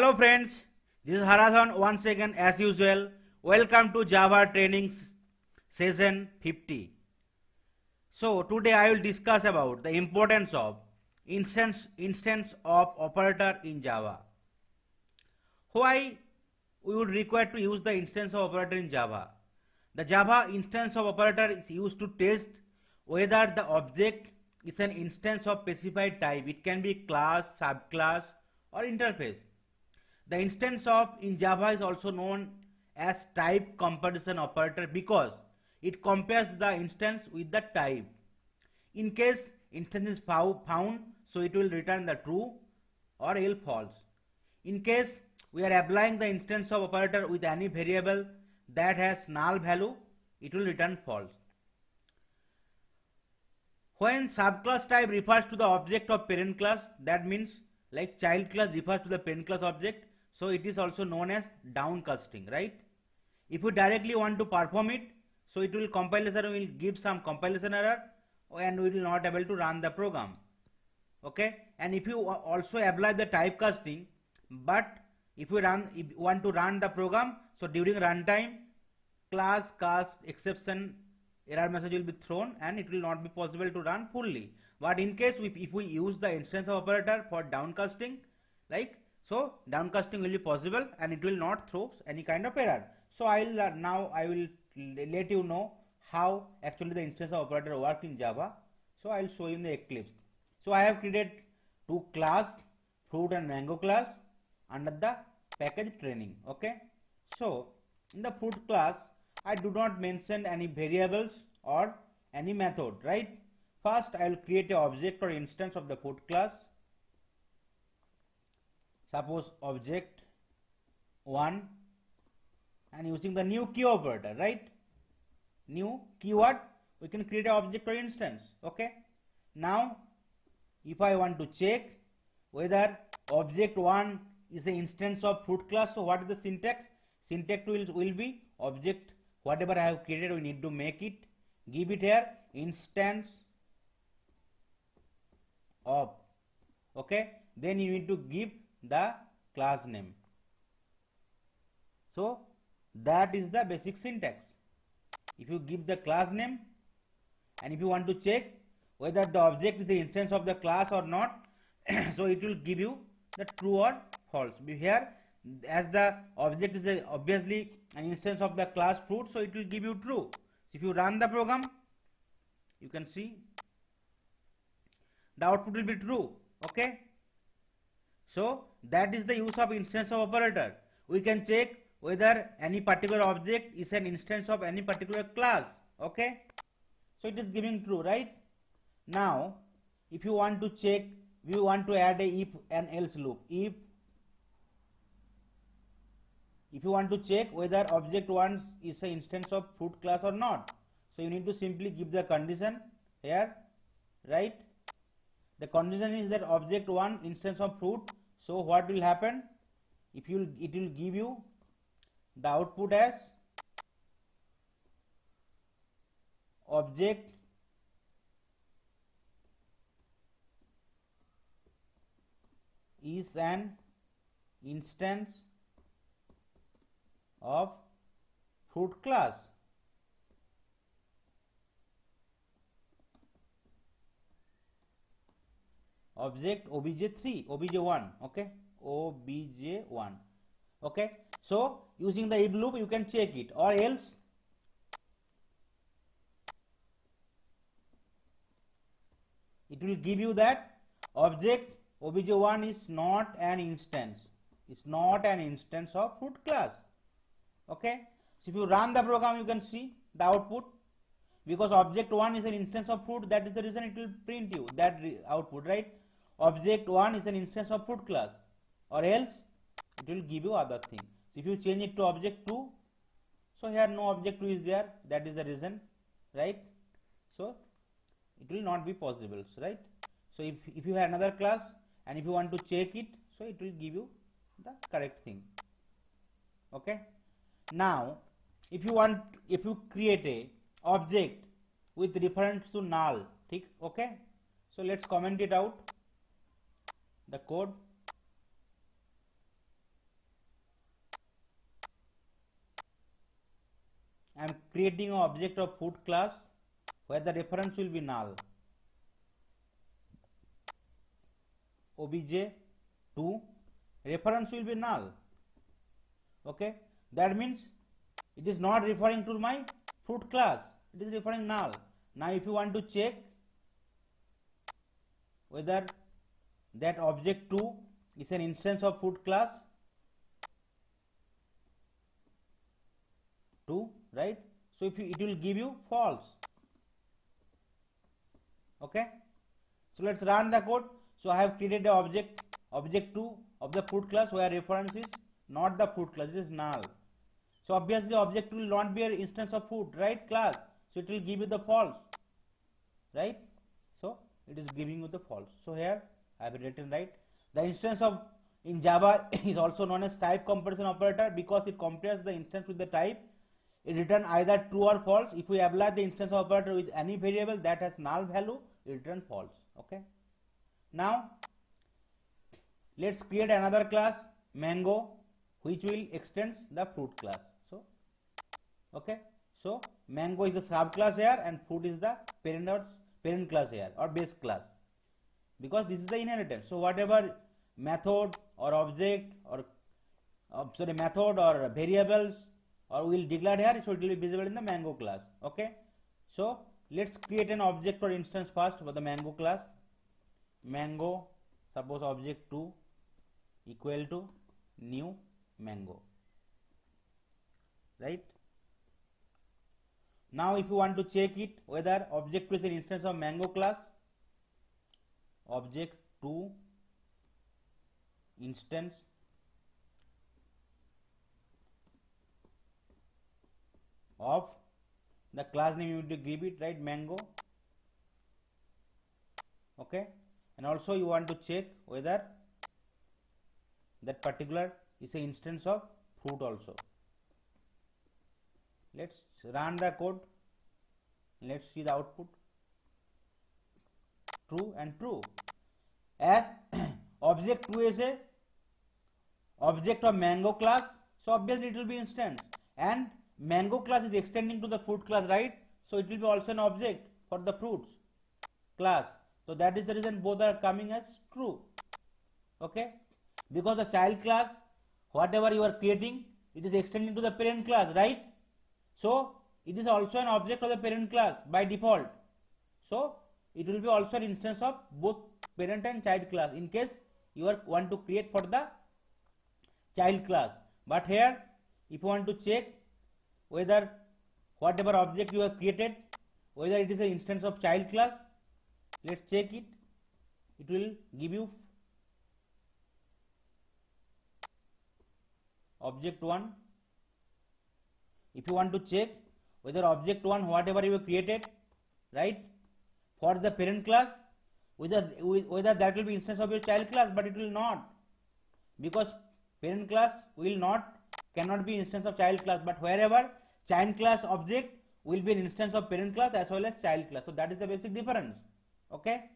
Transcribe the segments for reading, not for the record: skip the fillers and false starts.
Hello friends, this is Haradhan once again as usual. Welcome to Java Trainings Session 50. So today I will discuss about the importance of instance of operator in Java. Why we would require to use the instance of operator in Java? The Java instance of operator is used to test whether the object is an instance of specified type. It can be class, subclass or interface. The instance of in Java is also known as type comparison operator because it compares the instance with the type. In case instance is found, so it will return the true or else false. In case we are applying the instance of operator with any variable that has null value, it will return false. When subclass type refers to the object of parent class, that means like child class refers to the parent class object, so it is also known as downcasting, right? If you directly want to perform it, so it will compilation will give some compilation error and we will not able to run the program. Okay, and if you also apply the typecasting, but if you want to run the program, so during runtime class cast exception error message will be thrown and it will not be possible to run fully. But in case if we use the instance of operator for downcasting, like so downcasting will be possible and it will not throw any kind of error. So I will let you know how actually the instance of operator work in Java. So I will show you in the Eclipse. So I have created two class, fruit and mango class under the package training. Okay, so in the fruit class I do not mention any variables or any method, right? First I will create an object or instance of the fruit class. Suppose object 1 and using the new key operator, right? New keyword, we can create an object or instance. Okay, now if I want to check whether object 1 is an instance of fruit class, so what is the syntax? Syntax will be object whatever I have created, we need to make it, give it here instance of. Okay, then you need to give the class name. So that is the basic syntax. If you give the class name and if you want to check whether the object is the instance of the class or not, so it will give you the true or false. Here as the object is obviously an instance of the class fruit, so it will give you true. So if you run the program, you can see the output will be true. Okay, so that is the use of instance of operator. We can check whether any particular object is an instance of any particular class. Okay, so it is giving true, right? Now if you want to check, we want to add a if and else loop. If you want to check whether object 1 is an instance of fruit class or not, so you need to simply give the condition here, right? The condition is that object 1 instance of fruit. So what will happen? It will give you the output as object is an instance of fruit class. Object obj3, obj1, okay, obj1. Okay, so using the if loop you can check it, or else it will give you that object obj1 is not an instance, of fruit class. Okay, so if you run the program, you can see the output, because object 1 is an instance of fruit, that is the reason it will print you that output, right? Object 1 is an instance of fruit class, or else it will give you other thing. So if you change it to object 2, so here no object 2 is there, that is the reason, right? So it will not be possible, right? So if you have another class and if you want to check it, so it will give you the correct thing. Okay, now if you create a object with reference to null, okay, so let's comment it out, the code. I am creating an object of food class where the reference will be null. obj2 reference will be null. Okay, that means it is not referring to my fruit class, it is referring null. Now if you want to check whether that object 2 is an instance of fruit class 2, right? So if it will give you false. Okay, so let's run the code. So I have created the object 2 of the fruit class where reference is not the fruit class, it is null. So obviously object will not be an instance of fruit, right, class, so it will give you the false, right? So it is giving you the false. So here I have written, right, the instance of in Java is also known as type comparison operator because it compares the instance with the type. It return either true or false. If we apply the instance operator with any variable that has null value, it return false. Okay, now let's create another class mango which will extends the fruit class. So okay, so mango is the subclass here and fruit is the parent class here or base class, because this is the inheritance. So whatever method or object or method or variables or will declare here, so it will be visible in the mango class. Okay, so let's create an object or instance first for the mango class. Mango, suppose object 2 equal to new mango, right? Now if you want to check it whether object 2 is an instance of mango class, object 2 instance of the class name you need to give it, right, mango. Okay, and also you want to check whether that particular is an instance of fruit also. Let's run the code, let's see the output. True and true. As object 2 is a object of mango class, so obviously it will be instance, and mango class is extending to the fruit class, right? So it will be also an object for the fruits class. So that is the reason both are coming as true. Okay, because the child class, whatever you are creating, it is extending to the parent class, right? So it is also an object of the parent class by default. So it will be also an instance of both parent and child class in case you are want to create for the child class. But here if you want to check whether whatever object you have created, whether it is an instance of child class, let's check it. It will give you object 1. If you want to check whether object 1 whatever you have created, right, for the parent class, whether that will be instance of your child class, but it will not, because parent class cannot be instance of child class, but wherever child class object will be an instance of parent class as well as child class. So that is the basic difference. Okay,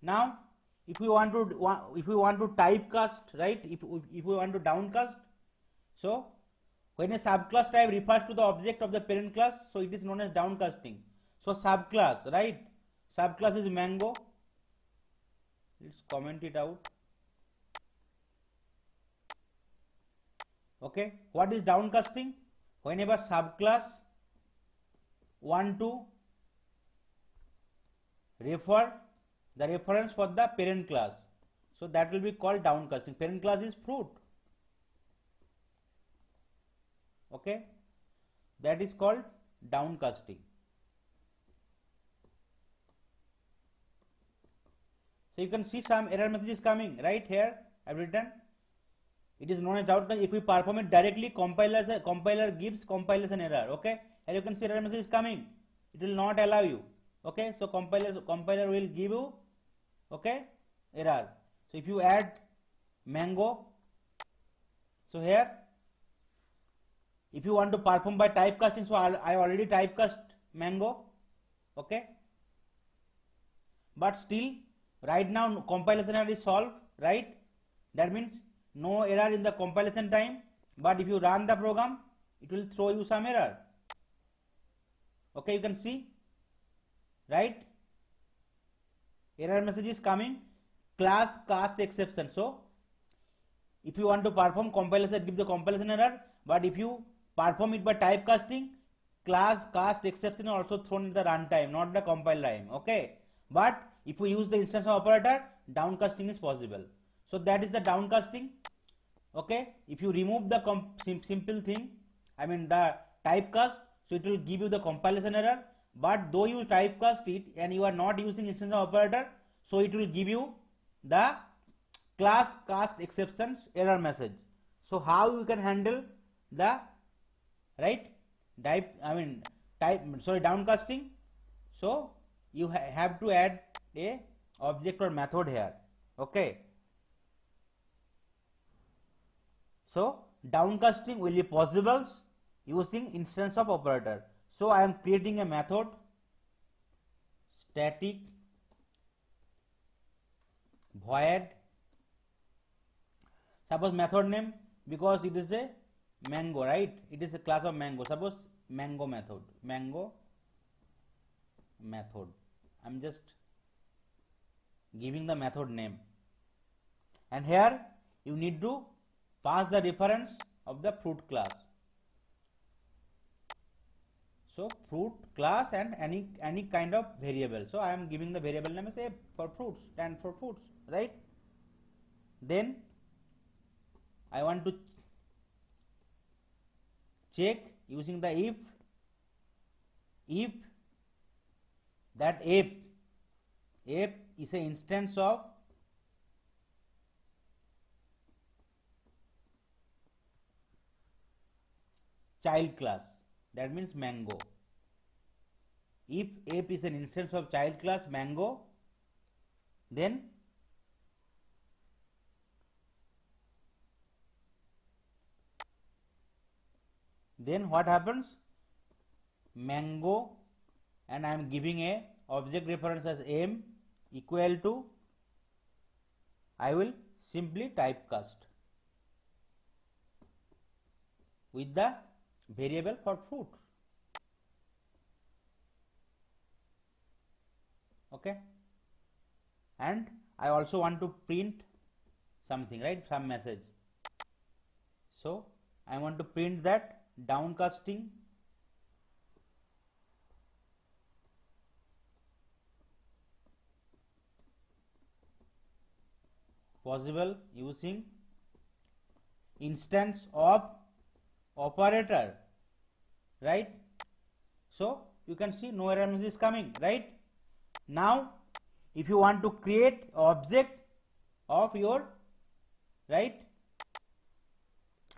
now if we want to typecast, right, if we want to downcast, so when a subclass type refers to the object of the parent class, so it is known as downcasting. So subclass, right, subclass is mango. Let's comment it out. Okay, what is downcasting? Whenever subclass want to refer the reference for the parent class, so that will be called downcasting. Parent class is fruit. Okay, that is called downcasting. So you can see some error message is coming right here. I have written it is known as downcasting. If we perform it directly, compiler gives compilation error. Okay, and you can see error message is coming. It will not allow you. Okay, so compiler will give you, okay, error. So if you add mango, so here if you want to perform by typecasting, so I already typecast mango. Okay, but still right now compilation error is solved, right? That means no error in the compilation time, but if you run the program, it will throw you some error. Okay, you can see, right? Error message is coming, class cast exception. So if you want to perform compilation, give the compilation error, but if you perform it by typecasting, class cast exception is also thrown in the runtime, not the compile time. Okay, but if we use the instance of operator, downcasting is possible. So that is the downcasting. Okay, if you remove the simple thing, I mean the typecast, so it will give you the compilation error, but though you typecast it and you are not using instance of operator, so it will give you the class cast exceptions error message. So how you can handle the right downcasting? So you have to add a object or method here. Okay, so downcasting will be possible using instance of operator. So I am creating a method, static void, suppose method name, because it is a mango, right? It is a class of mango. Suppose mango method. I'm just giving the method name, and here you need to pass the reference of the fruit class. So fruit class and any kind of variable. So I am giving the variable name as a for fruits, and for fruits, right? Then I want to check using the if that f is an instance of child class, that means mango. If f is an instance of child class mango, then what happens? Mango, and I am giving a object reference as m equal to, I will simply typecast with the variable for fruit. Okay, and I also want to print something, right? Some message. So I want to print that downcasting possible using instance of operator, right? So you can see no error message is coming, right? Now if you want to create object of your, right,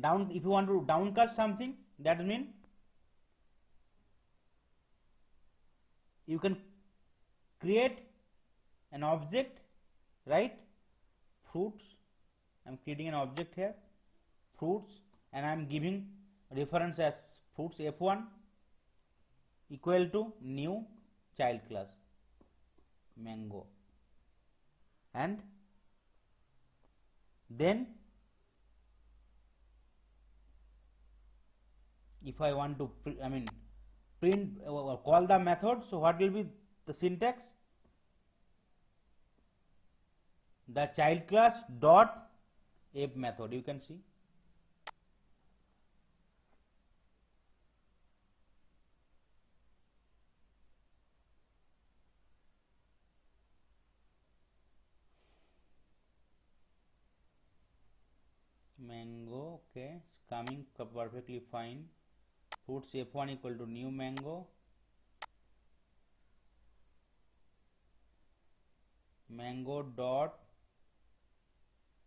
if you want to downcast something, that means you can create an object, right? Fruits, I am creating an object here, fruits, and I am giving reference as fruits f1 equal to new child class mango, and then if I want to print or call the method, so what will be the syntax? The child class dot f method, you can see. Mango, okay, it's coming perfectly fine. Fruits f1 equal to new mango, mango dot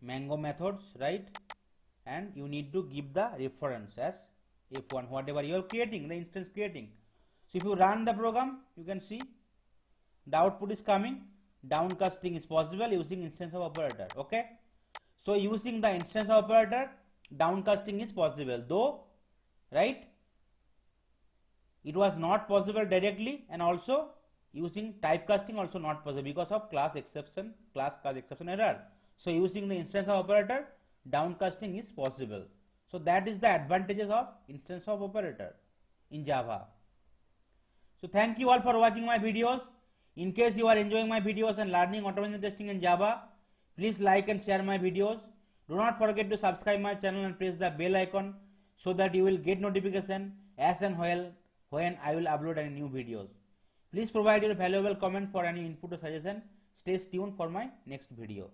mango methods, right? And you need to give the reference as f1, whatever you are creating, the instance creating. So if you run the program, you can see the output is coming. Downcasting is possible using instance of operator. Okay, so using the instance of operator, downcasting is possible, though, right, it was not possible directly, and also using typecasting also not possible because of class class exception error. So using the instance of operator, downcasting is possible. So that is the advantages of instance of operator in Java. So thank you all for watching my videos. In case you are enjoying my videos and learning automation testing in Java, please like and share my videos. Do not forget to subscribe my channel and press the bell icon so that you will get notification as and when I will upload any new videos. Please provide your valuable comment for any input or suggestion. Stay tuned for my next video.